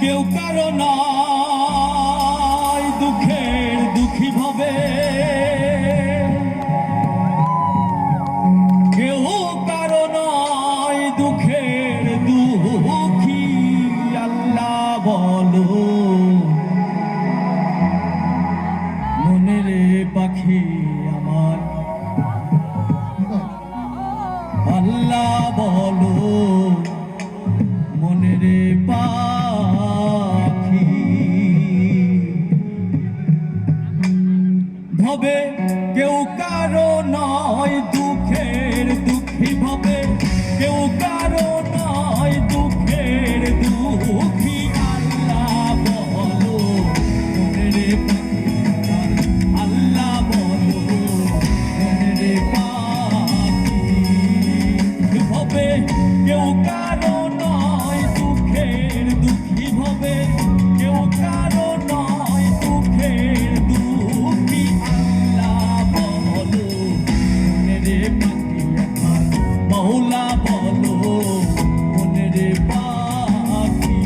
কেউ কারো নয় দুঃখের দুঃখী ভবে, কেউ কারো নয় দুঃখের দুঃখী। আল্লাহ বলো মনের পাখি আমার, আল্লাহ বলো মনের পাখি। ভবে কেউ কারো নয় দুঃখের দুঃখী ভবে, কেউ কারো নয় দুঃখের দুঃখী। আল্লাহ বলো মনের পাখি, আল্লাহ বলো মনের পাখি। ভবে কেউ কারো নয় দুঃখের দুঃখী ভবে, কেউ কারো নয় দুঃখের দুঃখী। আল্লাহ বলো মনের পাখি আমার, মৌলা বলো মনের পাখি।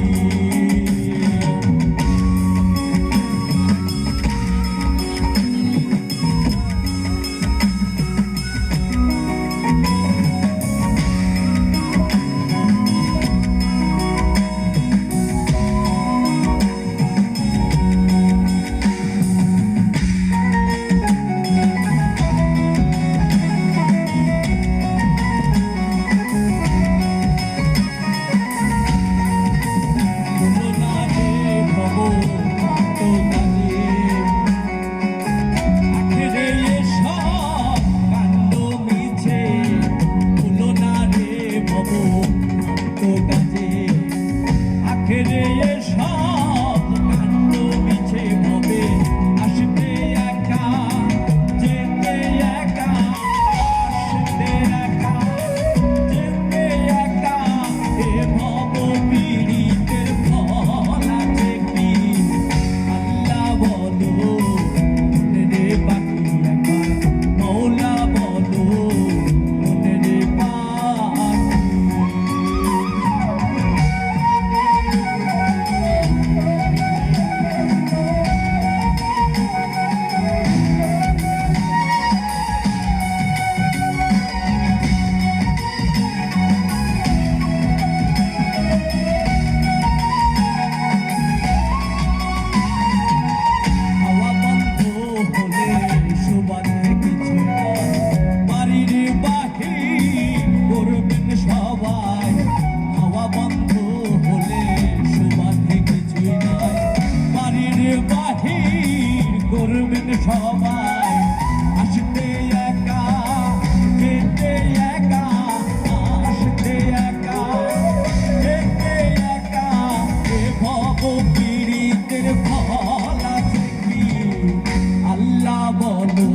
সবাই আসতে একা যেতে একা, আসতে একা যেতে একা। এ ভব পীড়িতের ফল আছে কি? আল্লাহ বলো